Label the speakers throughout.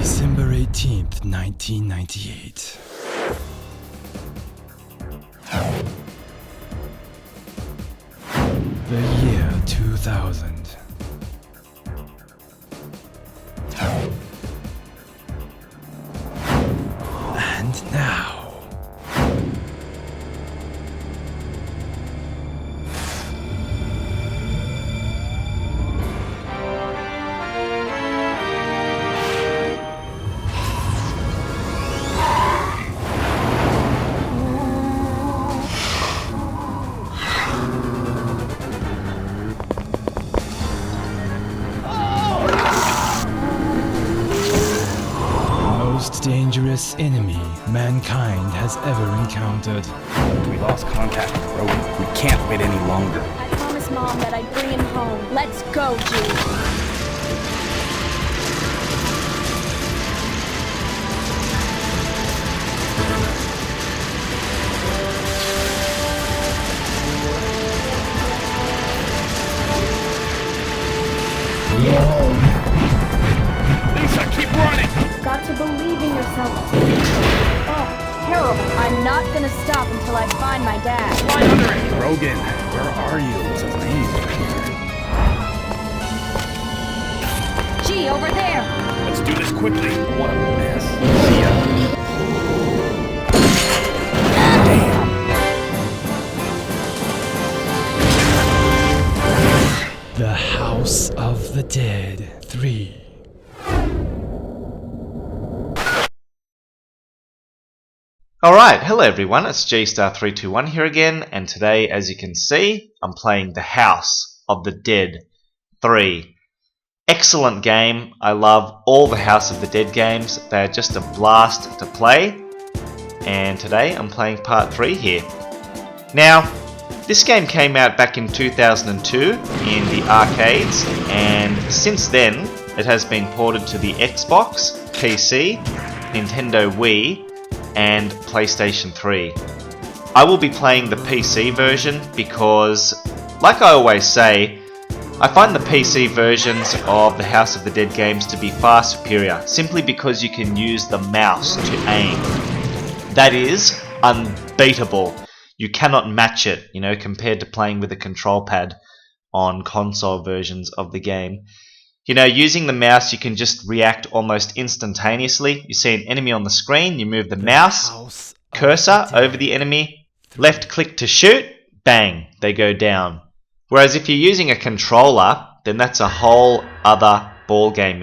Speaker 1: December 18th, 1998. The year 2000. And now... dangerous enemy mankind has ever encountered.
Speaker 2: We lost contact with Rogan. We can't wait any longer.
Speaker 3: I promised Mom that I'd bring him home. Let's go, G.
Speaker 2: Lisa, keep running!
Speaker 3: Got to believe in yourself. Oh, terrible. I'm not gonna stop until I find my dad.
Speaker 2: Fly under it! Rogan, where are you? It's a lane here.
Speaker 3: Gee, over there.
Speaker 2: Let's do this quickly. What a mess. See ya.
Speaker 1: The House of the Dead 3.
Speaker 4: Alright, hello everyone, it's Gstar321 here again, and today, as you can see, I'm playing The House of the Dead 3. Excellent game. I love all the House of the Dead games. They're just a blast to play. And today I'm playing part 3 here. Now, this game came out back in 2002 in the arcades, and since then it has been ported to the Xbox, PC, Nintendo Wii, and PlayStation 3. I will be playing the PC version because, like I always say, I find the PC versions of the House of the Dead games to be far superior, simply because you can use the mouse to aim. That is unbeatable. You cannot match it, compared to playing with a control pad on console versions of the game. Using the mouse, you can just react almost instantaneously. You see an enemy on the screen, you move the mouse cursor over the enemy, left click to shoot, bang, they go down. Whereas if you're using a controller, then that's a whole other ball game,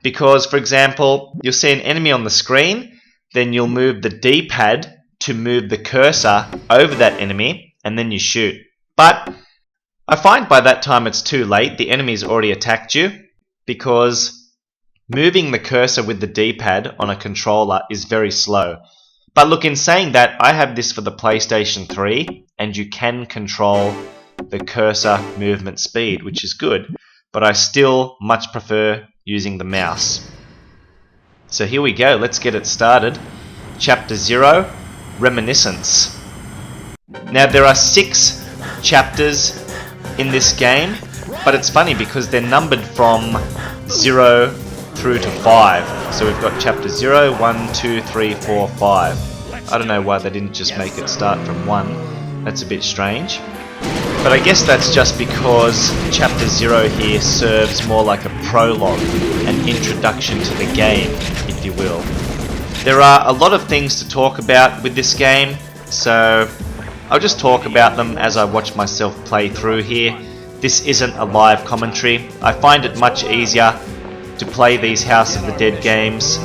Speaker 4: Because, for example, you'll see an enemy on the screen, then you'll move the D-pad to move the cursor over that enemy, and then you shoot. But I find by that time it's too late, the enemy's already attacked you, because moving the cursor with the D-pad on a controller is very slow. But look, in saying that, I have this for the PlayStation 3, and you can control the cursor movement speed, which is good, but I still much prefer using the mouse. So here we go, let's get it started. Chapter 0, Reminiscence. Now there are 6 chapters in this game, but it's funny because they're numbered from 0 through to 5. So we've got chapter 0, 1, 2, 3, 4, 5. I don't know why they didn't just make it start from 1. That's a bit strange. But I guess that's just because chapter 0 here serves more like a prologue, an introduction to the game, if you will. There are a lot of things to talk about with this game, so I'll just talk about them as I watch myself play through here. This isn't a live commentary. I find it much easier to play these House of the Dead games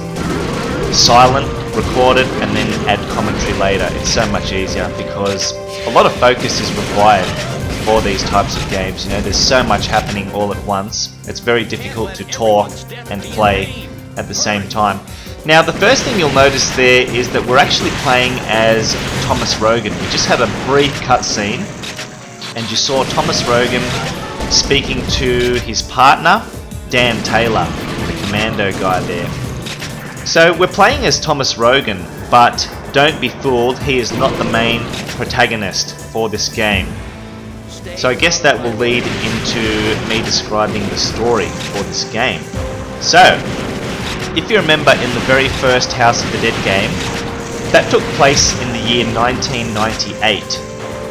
Speaker 4: silent, record it, and then add commentary later. It's so much easier because a lot of focus is required for these types of games. There's so much happening all at once. It's very difficult to talk and play at the same time. Now, the first thing you'll notice there is that we're actually playing as Thomas Rogan. We just had a brief cutscene, and you saw Thomas Rogan speaking to his partner, Dan Taylor, the commando guy there. So we're playing as Thomas Rogan, but don't be fooled, he is not the main protagonist for this game. So I guess that will lead into me describing the story for this game. So, if you remember in the very first House of the Dead game, that took place in the year 1998.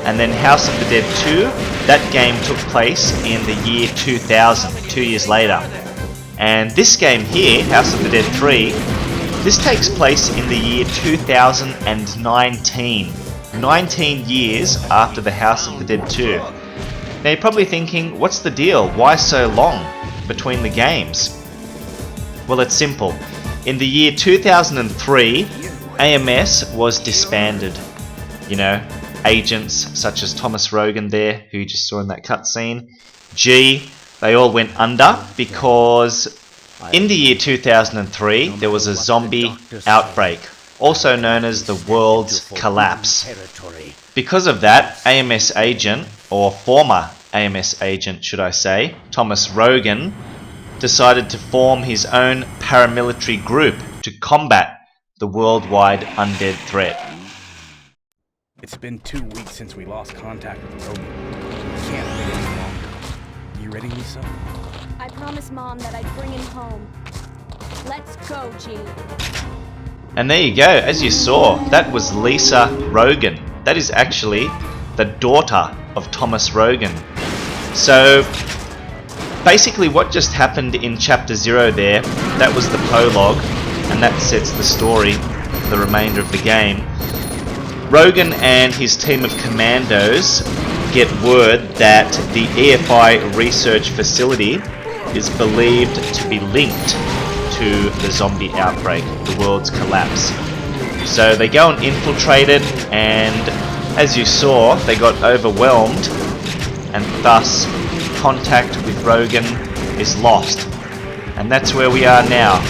Speaker 4: And then House of the Dead 2, that game took place in the year 2000, 2 years later. And this game here, House of the Dead 3, this takes place in the year 2019. 19 years after the House of the Dead 2. Now you're probably thinking, what's the deal? Why so long between the games? Well, it's simple. In the year 2003, AMS was disbanded. You know, agents such as Thomas Rogan there, who you just saw in that cutscene, G, they all went under because in the year 2003 there was a zombie outbreak, also known as the world's collapse. Because of that, AMS agent, or former AMS agent should I say, Thomas Rogan, decided to form his own paramilitary group to combat the worldwide undead threat.
Speaker 2: It's been 2 weeks since we lost contact with Rogan. We can't wait any longer. You ready, Lisa?
Speaker 3: I promised Mom that I'd bring him home. Let's go, G.
Speaker 4: And there you go, as you saw, that was Lisa Rogan. That is actually the daughter of Thomas Rogan. So basically what just happened in chapter 0 there, that was the prologue, and that sets the story for the remainder of the game. Rogan and his team of commandos get word that the EFI Research Facility is believed to be linked to the zombie outbreak, the world's collapse. So they go and infiltrate it, and as you saw, they got overwhelmed, and thus contact with Rogan is lost. And that's where we are now.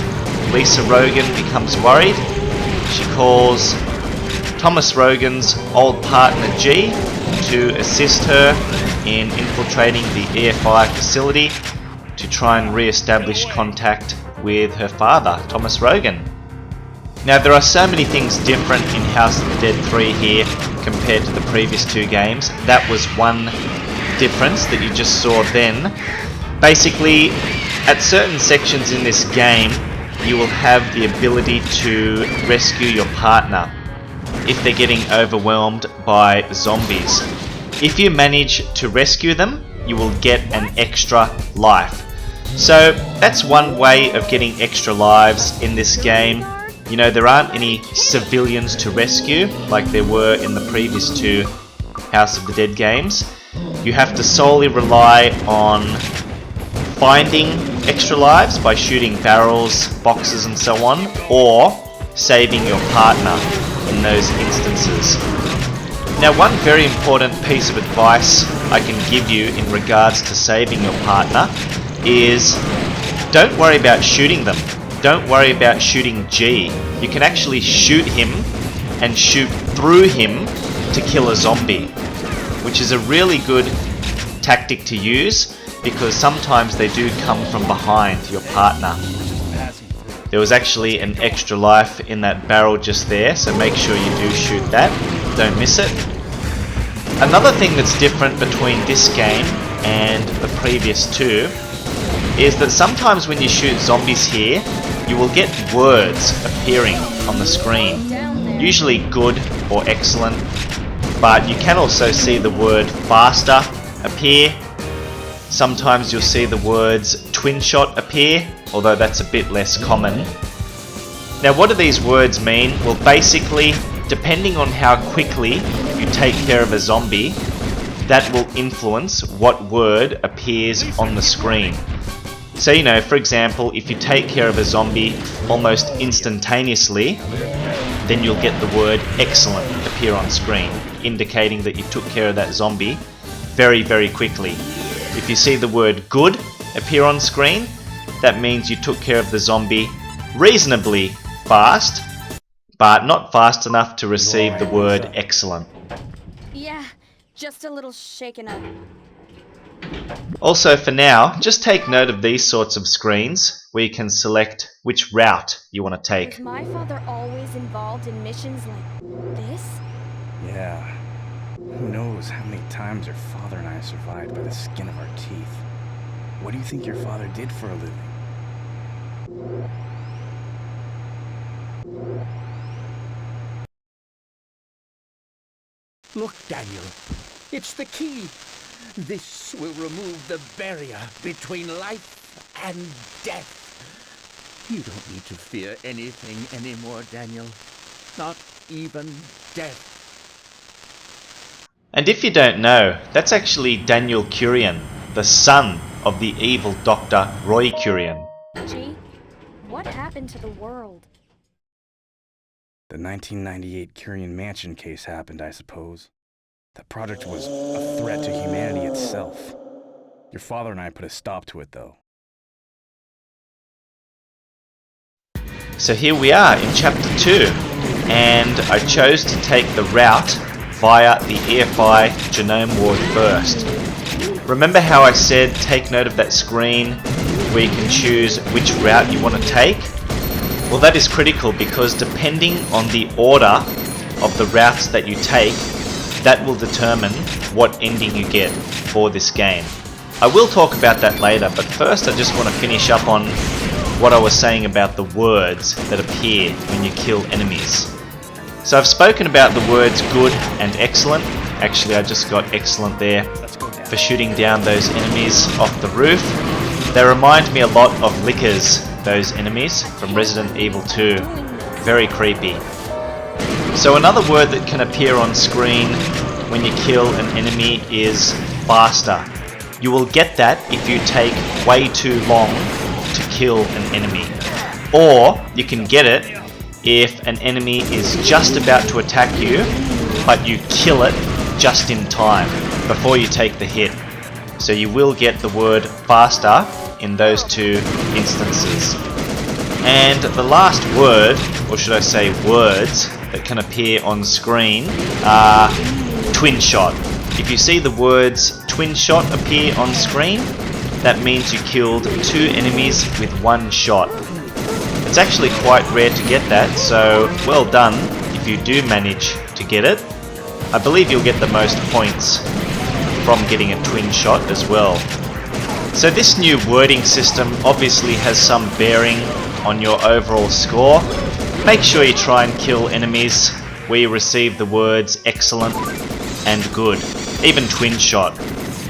Speaker 4: Lisa Rogan becomes worried. She calls Thomas Rogan's old partner G to assist her in infiltrating the EFI facility to try and re-establish contact with her father, Thomas Rogan. Now there are so many things different in House of the Dead 3 here compared to the previous 2 games. That was one difference that you just saw then. Basically, at certain sections in this game, you will have the ability to rescue your partner if they're getting overwhelmed by zombies. If you manage to rescue them, you will get an extra life. So that's one way of getting extra lives in this game. You know, there aren't any civilians to rescue like there were in the previous 2 House of the Dead games. You have to solely rely on finding extra lives by shooting barrels, boxes and so on, or saving your partner in those instances. Now one very important piece of advice I can give you in regards to saving your partner is don't worry about shooting them. Don't worry about shooting G. You can actually shoot him and shoot through him to kill a zombie, which is a really good tactic to use because sometimes they do come from behind your partner. There was actually an extra life in that barrel just there, so make sure you do shoot that. Don't miss it. Another thing that's different between this game and the previous 2 is that sometimes when you shoot zombies here, you will get words appearing on the screen. Usually good or excellent, but you can also see the word faster appear. Sometimes you'll see the words twin shot appear, although that's a bit less common. Now what do these words mean? Well, basically, depending on how quickly you take care of a zombie, that will influence what word appears on the screen. So, you know, for example, if you take care of a zombie almost instantaneously, then you'll get the word excellent appear on screen, indicating that you took care of that zombie very, very quickly. If you see the word good appear on screen, that means you took care of the zombie reasonably fast, but not fast enough to receive the word excellent.
Speaker 3: Yeah, just a little shaken up.
Speaker 4: Also for now, just take note of these sorts of screens where you can select which route you want to take.
Speaker 3: Was my father always involved in missions like this?
Speaker 2: Yeah. Who knows how many times your father and I survived by the skin of our teeth. What do you think your father did for a living?
Speaker 5: Look, Daniel. It's the key. This will remove the barrier between life and death. You don't need to fear anything anymore, Daniel. Not even death.
Speaker 4: And if you don't know, that's actually Daniel Curian, the son of the evil Dr. Roy Curian.
Speaker 3: G, what happened to the world?
Speaker 2: The 1998 Curian Mansion case happened, I suppose. That project was a threat to humanity itself. Your father and I put a stop to it, though.
Speaker 4: So here we are in chapter 2, and I chose to take the route via the EFI genome ward first. Remember how I said take note of that screen where you can choose which route you want to take? Well, that is critical because depending on the order of the routes that you take, that will determine what ending you get for this game. I will talk about that later, but first I just want to finish up on what I was saying about the words that appear when you kill enemies. So I've spoken about the words good and excellent. Actually, I just got excellent there for shooting down those enemies off the roof. They remind me a lot of Lickers, those enemies from Resident Evil 2. Very creepy. So another word that can appear on screen when you kill an enemy is faster. You will get that if you take way too long to kill an enemy. Or you can get it if an enemy is just about to attack you, but you kill it just in time before you take the hit. So you will get the word faster in those two instances. And the last word, or should I say words, that can appear on screen are twin shot. If you see the words twin shot appear on screen, that means you killed two enemies with one shot. It's actually quite rare to get that, so well done if you do manage to get it. I believe you'll get the most points from getting a twin shot as well. So this new wording system obviously has some bearing on your overall score. Make sure you try and kill enemies where you receive the words excellent and good, even twin shot,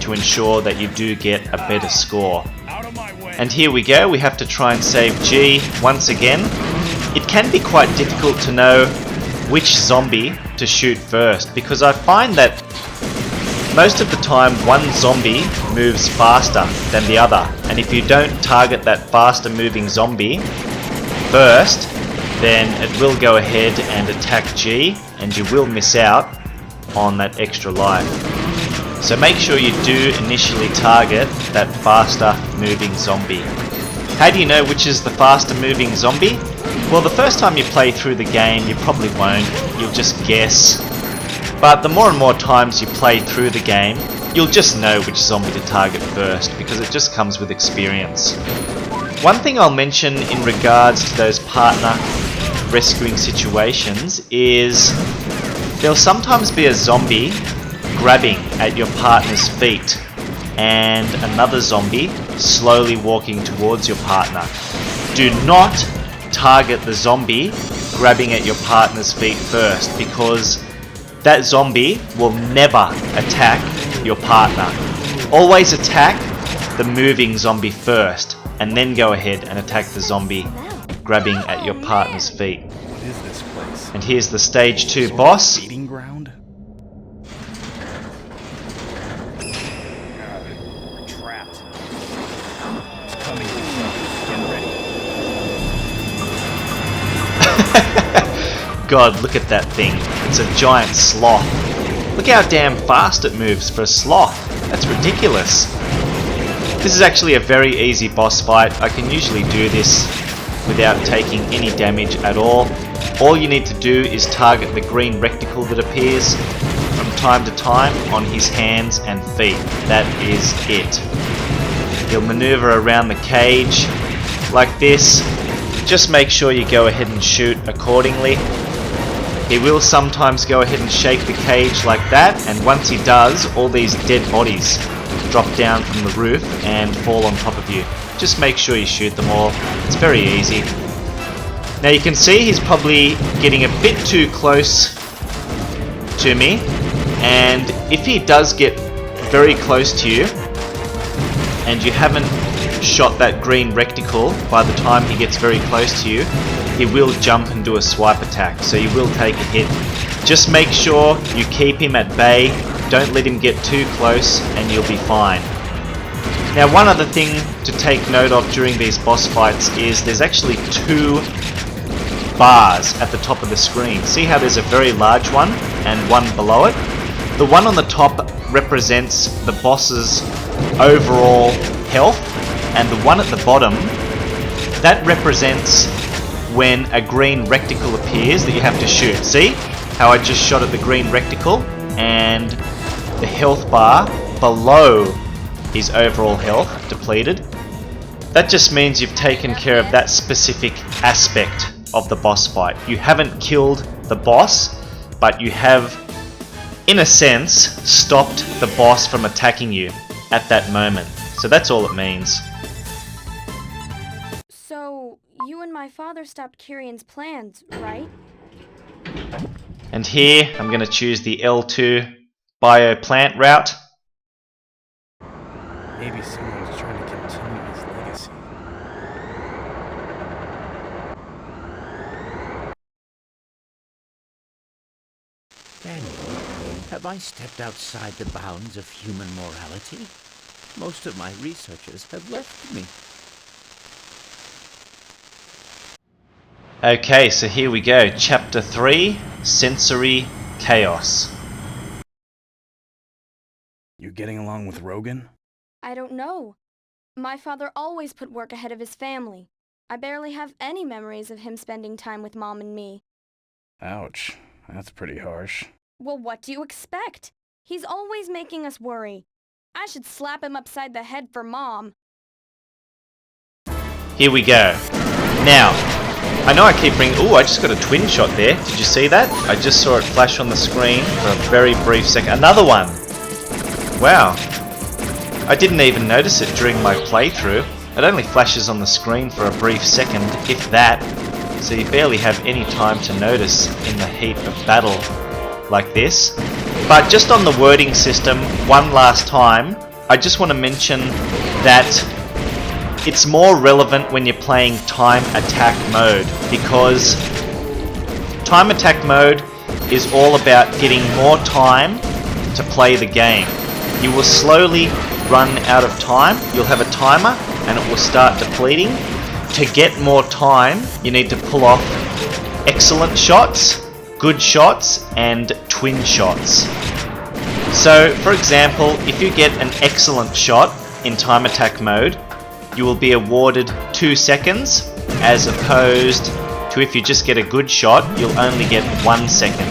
Speaker 4: to ensure that you do get a better score. And here we go, we have to try and save G once again. It can be quite difficult to know which zombie to shoot first, because I find that most of the time one zombie moves faster than the other, and if you don't target that faster moving zombie first, then it will go ahead and attack G, and you will miss out on that extra life. So make sure you do initially target that faster moving zombie. How do you know which is the faster moving zombie? Well, the first time you play through the game you probably won't, you'll just guess. But the more and more times you play through the game, you'll just know which zombie to target first, because it just comes with experience. One thing I'll mention in regards to those partner rescuing situations is there'll sometimes be a zombie grabbing at your partner's feet and another zombie slowly walking towards your partner. Do not target the zombie grabbing at your partner's feet first, because that zombie will never attack your partner. Always attack the moving zombie first, and then go ahead and attack the zombie grabbing at your partner's feet.
Speaker 2: What is this place?
Speaker 4: And here's the stage 2 boss.
Speaker 2: Feeding ground? We're trapped. It's coming. Get ready.
Speaker 4: God, look at that thing. It's a giant sloth. Look how damn fast it moves for a sloth. That's ridiculous. This is actually a very easy boss fight. I can usually do this without taking any damage at all. All you need to do is target the green reticle that appears from time to time on his hands and feet. That is it. He'll maneuver around the cage like this. Just make sure you go ahead and shoot accordingly. He will sometimes go ahead and shake the cage like that, and once he does, all these dead bodies drop down from the roof and fall on top of you. Just make sure you shoot them all. It's very easy. Now you can see he's probably getting a bit too close to me, And if he does get very close to you and you haven't shot that green reticle by the time he gets very close to you, he will jump and do a swipe attack, so you will take a hit. Just make sure you keep him at bay, don't let him get too close, and you'll be fine. Now, one other thing to take note of during these boss fights is there's actually two bars at the top of the screen. See how there's a very large one and one below it? The one on the top represents the boss's overall health, and the one at the bottom, that represents when a green reticle appears that you have to shoot. See how I just shot at the green reticle and the health bar below his overall health depleted? That just means you've taken care of that specific aspect of the boss fight. You haven't killed the boss, but you have, in a sense, stopped the boss from attacking you at that moment. So that's all it means.
Speaker 3: So, you and my father stopped Kyrion's plans, right?
Speaker 4: And here, I'm going to choose the L2 bioplant route.
Speaker 2: Maybe someone's trying to continue his legacy.
Speaker 5: Daniel, have I stepped outside the bounds of human morality? Most of my researchers have left me.
Speaker 4: Okay, so here we go. Chapter 3, Sensory Chaos.
Speaker 2: You getting along with Rogan?
Speaker 3: I don't know. My father always put work ahead of his family. I barely have any memories of him spending time with Mom and me.
Speaker 2: Ouch, that's pretty harsh.
Speaker 3: Well, what do you expect? He's always making us worry. I should slap him upside the head for Mom.
Speaker 4: Here we go. Now, I know I keep bringing... Ooh, I just got a twin shot there. Did you see that? I just saw it flash on the screen for a very brief second. Another one! Wow. I didn't even notice it during my playthrough. It only flashes on the screen for a brief second, if that. So you barely have any time to notice in the heat of battle like this. But just on the wording system, one last time, I just want to mention that it's more relevant when you're playing time attack mode, because time attack mode is all about getting more time to play the game. You will slowly run out of time, you'll have a timer and it will start depleting. To get more time, you need to pull off excellent shots, good shots and twin shots. So for example, if you get an excellent shot in time attack mode, you will be awarded 2 seconds, as opposed to if you just get a good shot, you'll only get 1 second.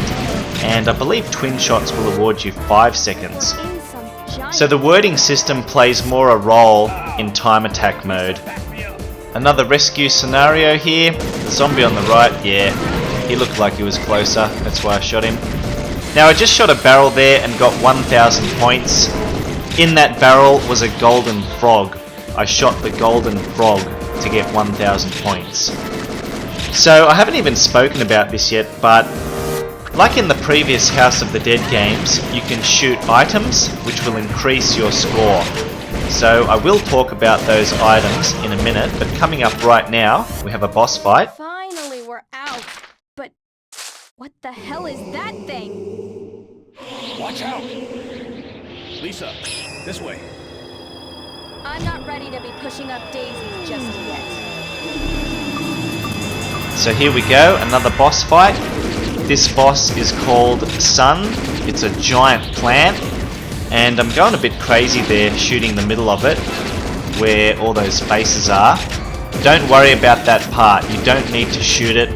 Speaker 4: And I believe twin shots will award you 5 seconds. So the wording system plays more a role in time attack mode. Another rescue scenario here. The zombie on the right, yeah, he looked like he was closer, that's why I shot him. Now I just shot a barrel there and got 1,000 points. In that barrel was a golden frog. I shot the golden frog to get 1,000 points. So I haven't even spoken about this yet, but like in the previous House of the Dead games, you can shoot items which will increase your score. So I will talk about those items in a minute, but coming up right now, we have a boss fight.
Speaker 3: Finally, we're out. But what the hell is that thing?
Speaker 2: Watch out! Lisa, this way.
Speaker 3: I'm not ready to be pushing up daisies just yet.
Speaker 4: So here we go, another boss fight. This boss is called Sun. It's a giant plant. And I'm going a bit crazy there, shooting the middle of it, where all those faces are. Don't worry about that part, you don't need to shoot it.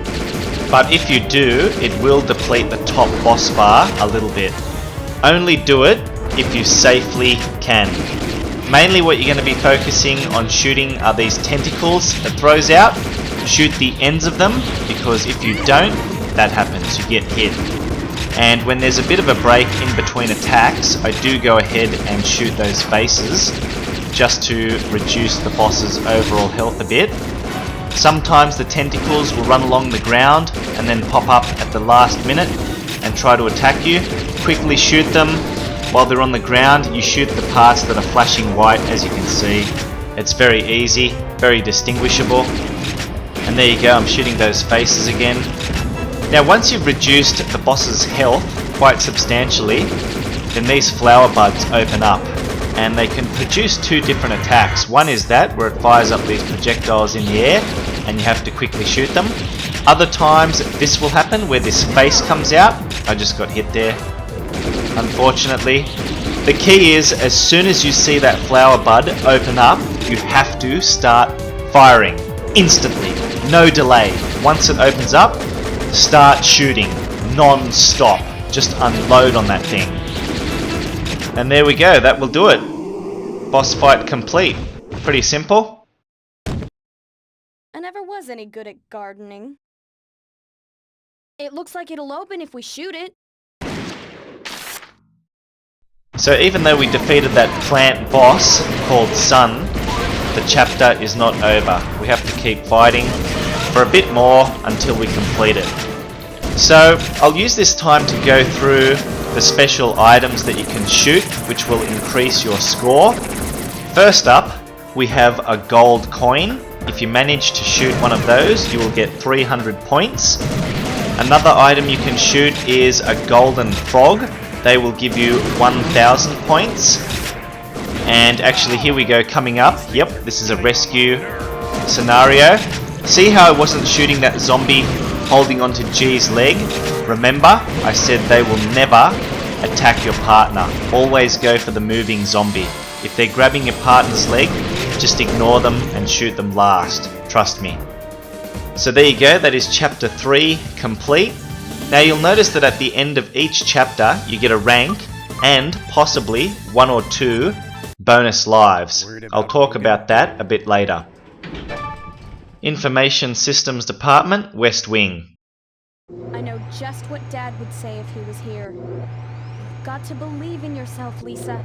Speaker 4: But if you do, it will deplete the top boss bar a little bit. Only do it if you safely can. Mainly what you're going to be focusing on shooting are these tentacles it throws out. Shoot the ends of them, because if you don't, that happens, you get hit. And when there's a bit of a break in between attacks, I do go ahead and shoot those faces, just to reduce the boss's overall health a bit. Sometimes the tentacles will run along the ground and then pop up at the last minute, and try to attack you, quickly shoot them. While they're on the ground, you shoot the parts that are flashing white, as you can see. It's very easy, very distinguishable. And there you go, I'm shooting those faces again. Now once you've reduced the boss's health quite substantially, then these flower buds open up. And they can produce two different attacks. One is that, where it fires up these projectiles in the air, and you have to quickly shoot them. Other times this will happen, where this face comes out. I just got hit there, unfortunately. The key is, as soon as you see that flower bud open up, you have to start firing instantly, no delay. Once it opens up, start shooting non-stop. Just unload on that thing. And there we go, that will do it. Boss fight complete. Pretty simple.
Speaker 3: I never was any good at gardening. It looks like it'll open if we shoot it.
Speaker 4: So even though we defeated that plant boss called Sun, the chapter is not over. We have to keep fighting for a bit more until we complete it. So I'll use this time to go through the special items that you can shoot, which will increase your score. First up, we have a gold coin. If you manage to shoot one of those, you will get 300 points. Another item you can shoot is a golden frog. They will give you 1,000 points. And actually, here we go, coming up. Yep, this is a rescue scenario. See how I wasn't shooting that zombie holding onto G's leg? Remember, I said they will never attack your partner. Always go for the moving zombie. If they're grabbing your partner's leg, just ignore them and shoot them last. Trust me. So there you go, that is chapter 3 complete. Now you'll notice that at the end of each chapter, you get a rank and possibly 1 or 2 bonus lives. I'll talk about that a bit later. Information Systems Department, West Wing.
Speaker 3: I know just what Dad would say if he was here. You've got to believe in yourself, Lisa.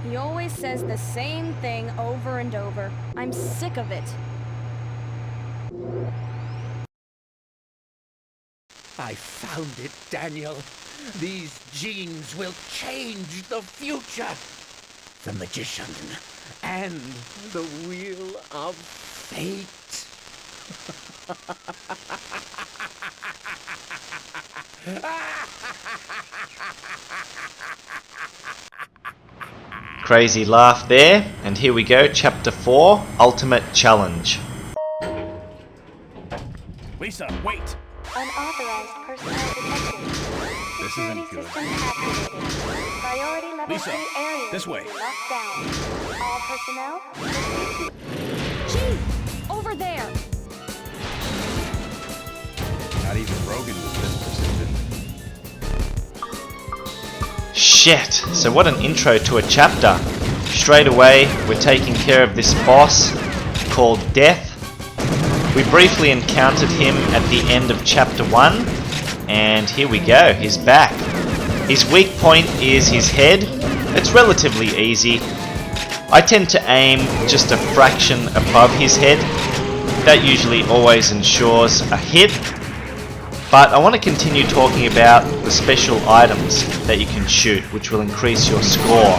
Speaker 3: He always says the same thing over and over. I'm sick of it.
Speaker 5: I found it, Daniel. These genes will change the future. The magician and the wheel of fate.
Speaker 4: Crazy laugh there, and here we go, chapter 4, Ultimate Challenge.
Speaker 2: Lisa, wait!
Speaker 6: Unauthorized personnel detected.
Speaker 2: This
Speaker 6: Security
Speaker 2: isn't good.
Speaker 6: systems activated. Priority level
Speaker 2: Lisa,
Speaker 6: 3 areas
Speaker 2: this way.
Speaker 6: will be locked down. All personnel,
Speaker 3: Gee! Over there!
Speaker 2: Not even Rogan was this persistent.
Speaker 4: Shit, so what an intro to a chapter. Straight away, we're taking care of this boss called Death. We briefly encountered him at the end of chapter 1, and here we go, he's back. His weak point is his head. It's relatively easy. I tend to aim just a fraction above his head. That usually always ensures a hit. But I want to continue talking about the special items that you can shoot, which will increase your score.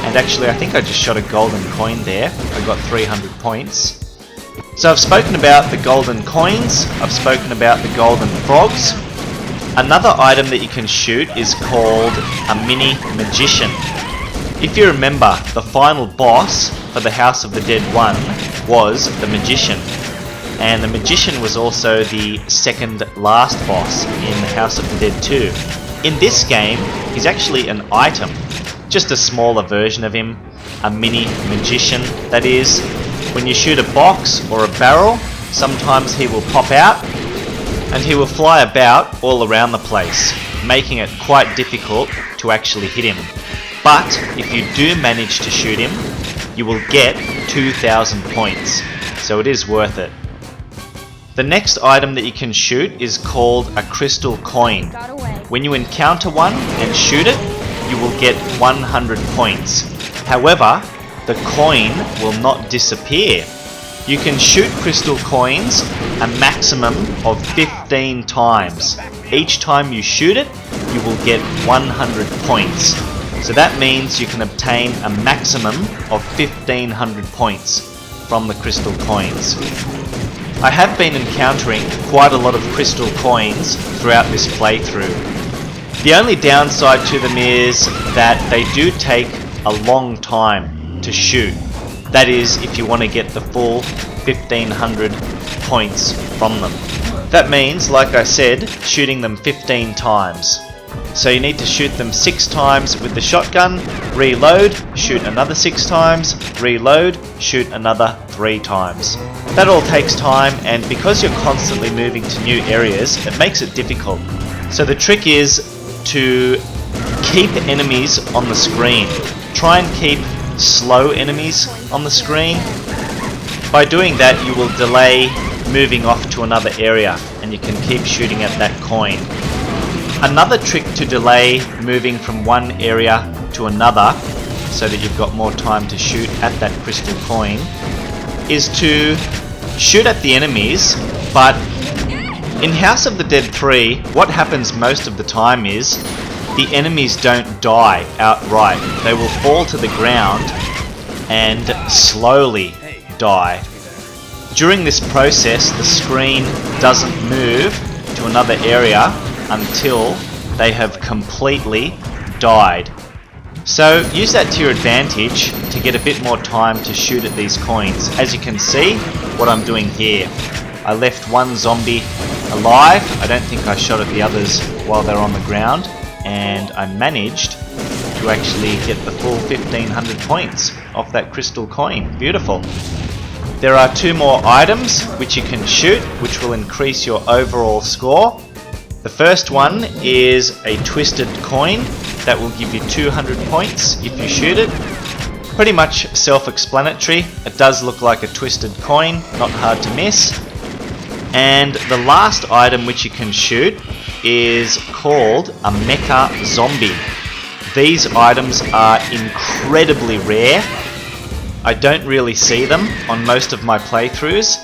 Speaker 4: And actually, I think I just shot a golden coin there. I got 300 points. So I've spoken about the golden coins, I've spoken about the golden frogs. Another item that you can shoot is called a mini magician. If you remember, the final boss for the House of the Dead 1 was the magician. And the magician was also the second last boss in the House of the Dead 2. In this game, he's actually an item, just a smaller version of him, a mini magician, that is. When you shoot a box or a barrel, sometimes he will pop out and he will fly about all around the place, making it quite difficult to actually hit him. But if you do manage to shoot him, you will get 2,000 points, so it is worth it. The next item that you can shoot is called a crystal coin.
Speaker 3: Got away.
Speaker 4: When you encounter one and shoot it, you will get 100 points. However, the coin will not disappear. You can shoot crystal coins a maximum of 15 times. Each time you shoot it, you will get 100 points. So that means you can obtain a maximum of 1500 points from the crystal coins. I have been encountering quite a lot of crystal coins throughout this playthrough. The only downside to them is that they do take a long time to shoot. That is, if you want to get the full 1500 points from them. That means, like I said, shooting them 15 times. So you need to shoot them 6 times with the shotgun, reload, shoot another 6 times, reload, shoot another 3 times. That all takes time, and because you're constantly moving to new areas, it makes it difficult. So the trick is to keep enemies on the screen. Try and keep slow enemies on the screen. By doing that, you will delay moving off to another area, and you can keep shooting at that coin. Another trick to delay moving from one area to another, so that you've got more time to shoot at that crystal coin, is to shoot at the enemies, but in House of the Dead 3, what happens most of the time is the enemies don't die outright. They will fall to the ground and slowly die. During this process, the screen doesn't move to another area until they have completely died. So use that to your advantage to get a bit more time to shoot at these coins. As you can see, what I'm doing here, I left one zombie alive. I don't think I shot at the others while they're on the ground, and I managed to actually get the full 1500 points off that crystal coin. Beautiful. There are 2 more items which you can shoot, which will increase your overall score. The first one is a twisted coin that will give you 200 points if you shoot it. Pretty much self-explanatory. It does look like a twisted coin, not hard to miss. And the last item which you can shoot is called a mecha zombie. These items are incredibly rare. I don't really see them on most of my playthroughs,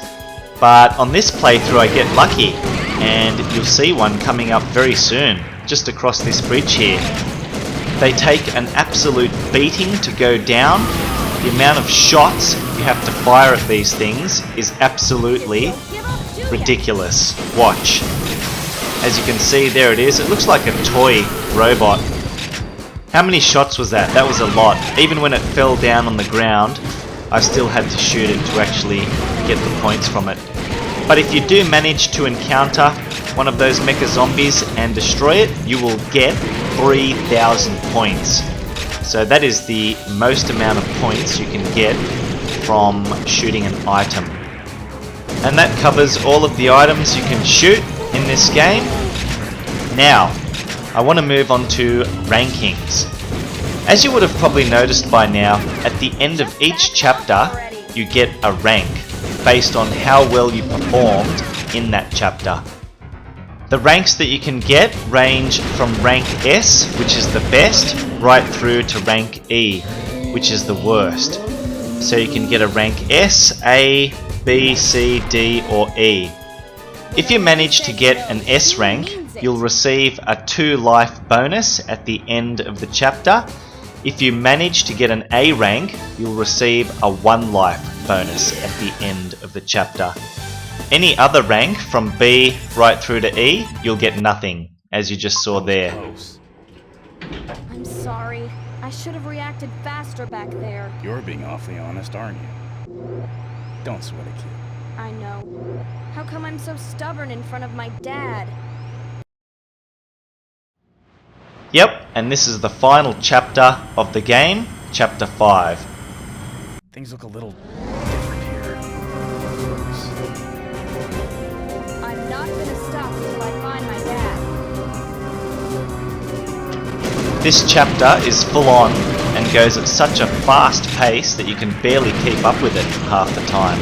Speaker 4: but on this playthrough I get lucky, and you'll see one coming up very soon, just across this bridge here. They take an absolute beating to go down. The amount of shots you have to fire at these things is absolutely ridiculous. Watch. As you can see, there it is. It looks like a toy robot. How many shots was that? That was a lot. Even when it fell down on the ground, I still had to shoot it to actually get the points from it. But if you do manage to encounter one of those mecha zombies and destroy it, you will get 3000 points. So that is the most amount of points you can get from shooting an item. And that covers all of the items you can shoot in this game. Now, I want to move on to rankings. As you would have probably noticed by now, at the end of each chapter, you get a rank based on how well you performed in that chapter. The ranks that you can get range from rank S, which is the best, right through to rank E, which is the worst. So you can get a rank S, A, B, C, D or E. If you manage to get an S rank, you'll receive a 2 life bonus at the end of the chapter. If you manage to get an A rank, you'll receive a 1 life bonus at the end of the chapter. Any other rank from B right through to E, you'll get nothing, as you just saw there.
Speaker 3: I'm sorry. I should have reacted faster back there.
Speaker 2: You're being awfully honest, aren't you? Don't sweat it, kid.
Speaker 3: I know. How come I'm so stubborn in front of my dad?
Speaker 4: Yep, and this is the final chapter of the game, chapter 5.
Speaker 2: Things look a little different here.
Speaker 3: I'm not gonna stop until I find my dad.
Speaker 4: This chapter is full on and goes at such a fast pace that you can barely keep up with it half the time.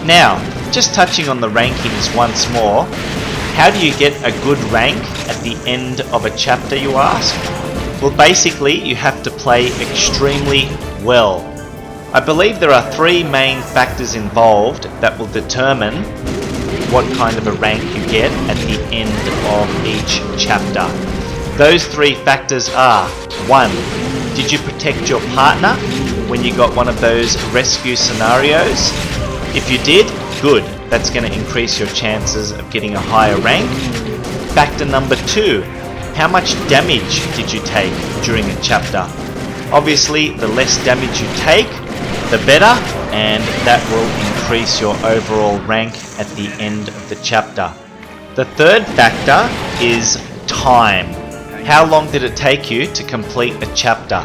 Speaker 4: Now, just touching on the rankings once more, how do you get a good rank at the end of a chapter, you ask? Well, basically you have to play extremely well. I believe there are three main factors involved that will determine what kind of a rank you get at the end of each chapter. Those three factors are: 1. Did you protect your partner when you got one of those rescue scenarios? If you did, good. That's going to increase your chances of getting a higher rank. Factor number 2. How much damage did you take during a chapter? Obviously, the less damage you take, the better, and that will increase your overall rank at the end of the chapter. The third factor is time. How long did it take you to complete a chapter?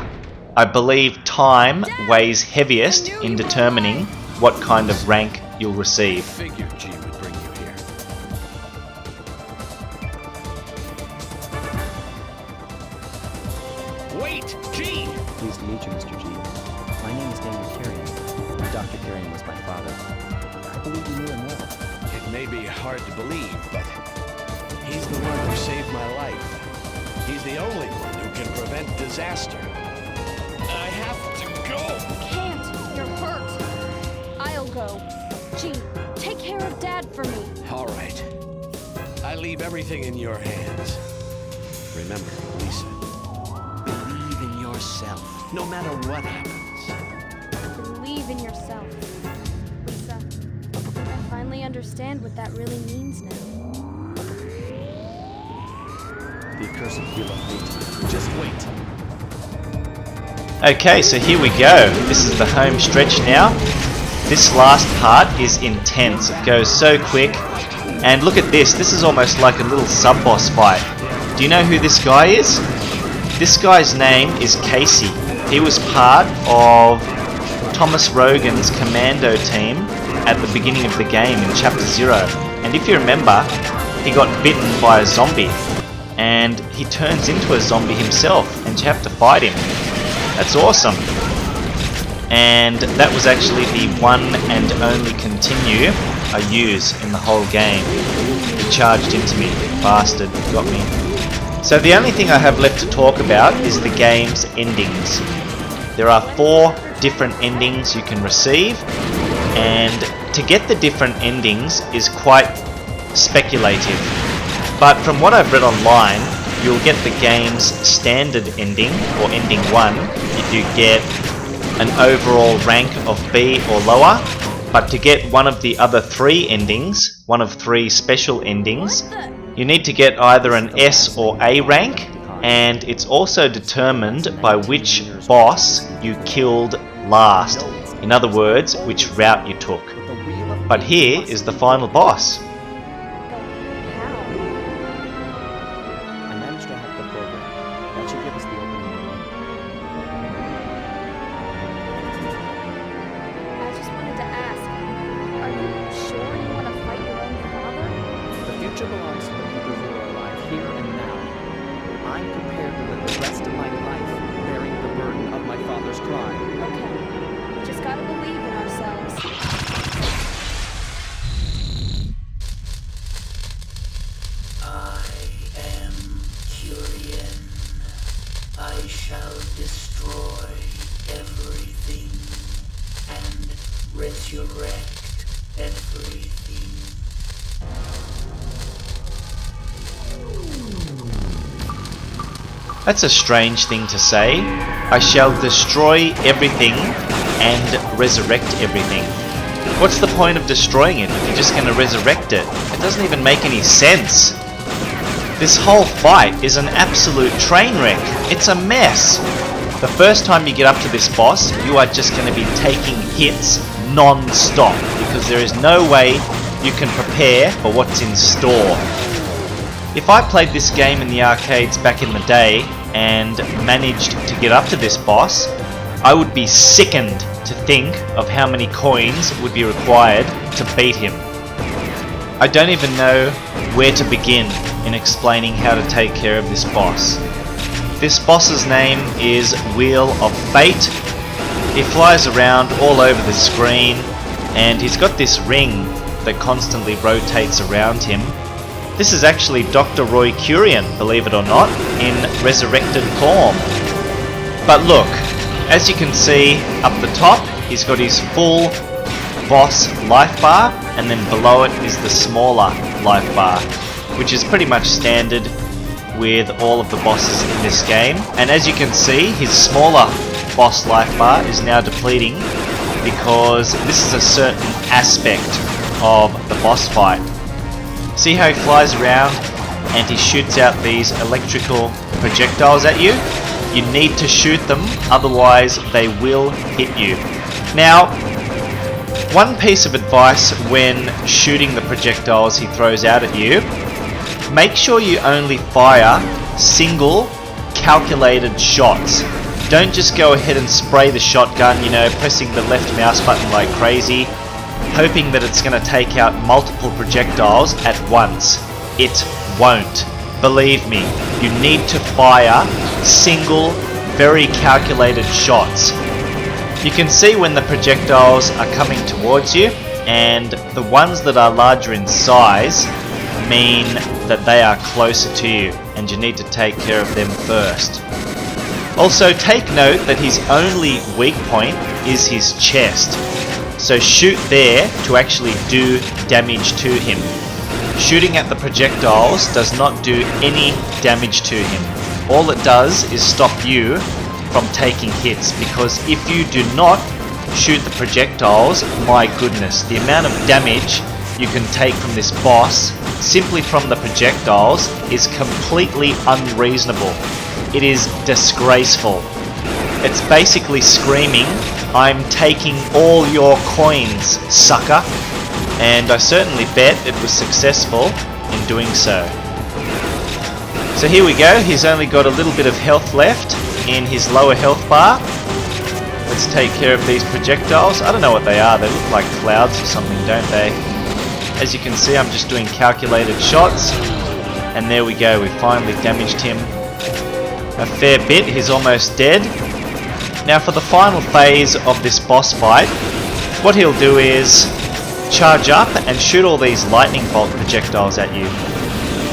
Speaker 4: I believe time weighs heaviest in determining what kind of rank you'll receive.
Speaker 5: Figured G would bring you here. Wait, G!
Speaker 7: Pleased to meet you, Mr. G. My name is Daniel Carrion. Dr. Carrion was my father. I believe you knew him well.
Speaker 5: It may be hard to believe, but he's the one who saved my life. He's the only one who can prevent disaster. I have to go.
Speaker 3: Can't. You're hurt. I'll go. Gee, take care of Dad for me.
Speaker 5: All right. I leave everything in your hands. Remember, Lisa, believe in yourself, no matter what happens.
Speaker 3: Believe in yourself. Lisa, I finally understand what that really means now.
Speaker 7: The accursed wheel of fate. Just wait.
Speaker 4: Okay, so here we go. This is the home stretch now. This last part is intense. It goes so quick. And look at this. This is almost like a little sub-boss fight. Do you know who this guy is? This guy's name is Casey. He was part of Thomas Rogan's commando team at the beginning of the game in Chapter 0. And if you remember, he got bitten by a zombie. And he turns into a zombie himself, and you have to fight him. That's awesome. And that was actually the one and only continue I use in the whole game. He charged into me, bastard, got me. So the only thing I have left to talk about is the game's endings. There are 4 different endings you can receive, and to get the different endings is quite speculative. But from what I've read online, you'll get the game's standard ending, or ending 1, if you get an overall rank of B or lower. But to get one of the other 3 endings, one of 3 special endings, you need to get either an S or A rank, and it's also determined by which boss you killed last. In other words, which route you took. But here is the final boss.
Speaker 7: I managed to hack the program. That should give us the opening we need.
Speaker 3: I just wanted to ask, are you sure you want to fight your own father?
Speaker 7: The future belongs to the people who are alive here and now. I'm prepared to live the rest of my life bearing the burden of my father's crime.
Speaker 3: Okay, we just gotta believe in ourselves.
Speaker 8: I am Curian. I shall destroy everything and resurrect everything.
Speaker 4: That's a strange thing to say. I shall destroy everything and resurrect everything. What's the point of destroying it if you're just going to resurrect it? It doesn't even make any sense. This whole fight is an absolute train wreck. It's a mess. The first time you get up to this boss, you are just going to be taking hits non-stop because there is no way you can prepare for what's in store. If I played this game in the arcades back in the day and managed to get up to this boss, I would be sickened to think of how many coins would be required to beat him. I don't even know where to begin in explaining how to take care of this boss. This boss's name is Wheel of Fate. He flies around all over the screen, and he's got this ring that constantly rotates around him. This is actually Dr. Roy Curian, believe it or not, in resurrected form. But look, as you can see up the top, he's got his full boss life bar, and then below it is the smaller life bar, which is pretty much standard with all of the bosses in this game. And as you can see, his smaller boss life bar is now depleting because this is a certain aspect of the boss fight. See how he flies around and he shoots out these electrical projectiles at you? You need to shoot them, otherwise they will hit you. Now, one piece of advice when shooting the projectiles he throws out at you: make sure you only fire single, calculated shots. Don't just go ahead and spray the shotgun, you know, pressing the left mouse button like crazy, hoping that it's going to take out multiple projectiles at once. It won't. Believe me, you need to fire single, very calculated shots. You can see when the projectiles are coming towards you, and the ones that are larger in size mean that they are closer to you and you need to take care of them first. Also, take note that his only weak point is his chest, so shoot there to actually do damage to him. Shooting at the projectiles does not do any damage to him. All it does is stop you from taking hits, because if you do not shoot the projectiles, my goodness, the amount of damage you can take from this boss simply from the projectiles is completely unreasonable. It is disgraceful. It's basically screaming, "I'm taking all your coins, sucker." And I certainly bet it was successful in doing so. So here we go, he's only got a little bit of health left in his lower health bar. Let's take care of these projectiles. I don't know what they are, they look like clouds or something, don't they? As you can see, I'm just doing calculated shots, and there we go, we finally damaged him a fair bit. He's almost dead. Now for the final phase of this boss fight, what he'll do is charge up and shoot all these lightning bolt projectiles at you.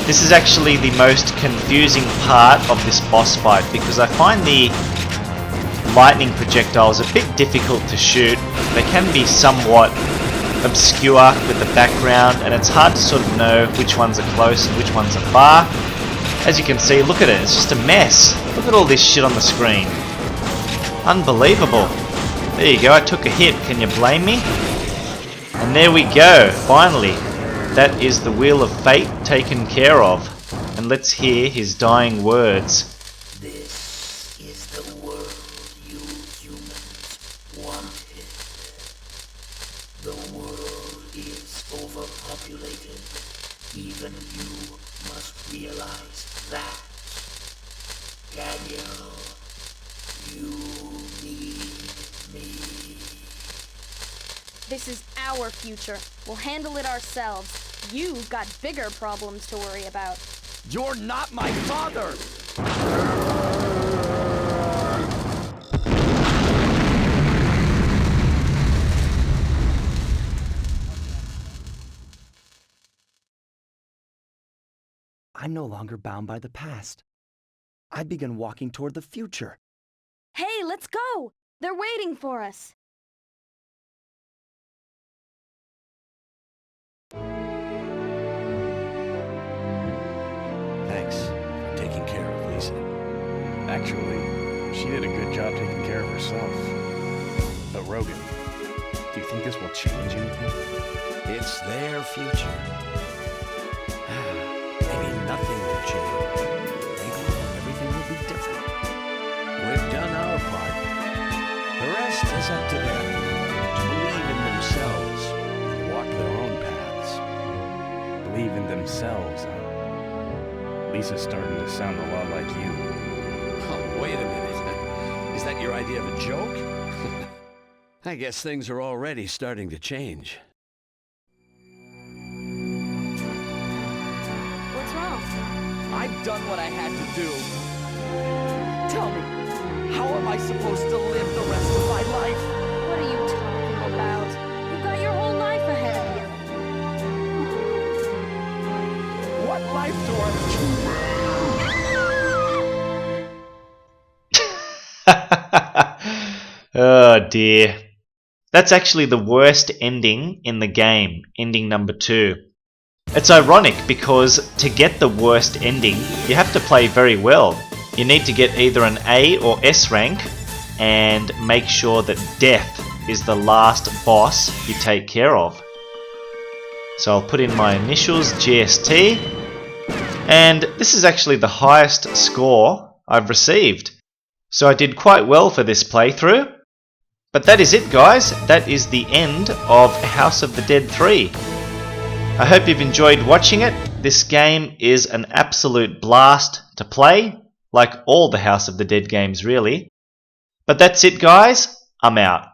Speaker 4: This is actually the most confusing part of this boss fight, because I find the lightning projectiles a bit difficult to shoot. They can be somewhat obscure with the background, and it's hard to sort of know which ones are close and which ones are far. As you can see, look at it, it's just a mess. Look at all this shit on the screen. Unbelievable. There you go, I took a hit, can you blame me? And there we go, finally. That is the Wheel of Fate taken care of. And let's hear his dying words.
Speaker 8: This is the world you humans wanted. The world is overpopulated. Even you must realize that. Daniel, you need me.
Speaker 3: This is our future. We'll handle it ourselves. You've got bigger problems to worry about.
Speaker 5: You're not my father! I'm no longer bound by the past. I begin walking toward the future.
Speaker 3: Hey, let's go! They're waiting for us.
Speaker 2: Thanks for taking care of Lisa. Actually, she did a good job taking care of herself. But Rogan, do you think this will change anything?
Speaker 5: It's their future. Maybe nothing will change. Maybe everything will be different. We've done our part. The rest is up to them to believe in themselves and walk their own paths.
Speaker 2: Believe in themselves, huh? Lisa's starting to sound a lot like you.
Speaker 5: Oh, wait a minute. Is that your idea of a joke? I guess things are already starting to change.
Speaker 3: What's wrong?
Speaker 7: I've done what I had to do. Tell me, how am I supposed to live the rest of my life?
Speaker 3: What are you talking about? You've got your whole life ahead of you.
Speaker 7: What life do I choose?
Speaker 4: Oh dear. That's actually the worst ending in the game, ending number 2. It's ironic because to get the worst ending, you have to play very well. You need to get either an A or S rank and make sure that death is the last boss you take care of. So I'll put in my initials, GST, and this is actually the highest score I've received. So I did quite well for this playthrough. But that is it, guys. That is the end of House of the Dead 3. I hope you've enjoyed watching it. This game is an absolute blast to play, like all the House of the Dead games really. But that's it, guys. I'm out.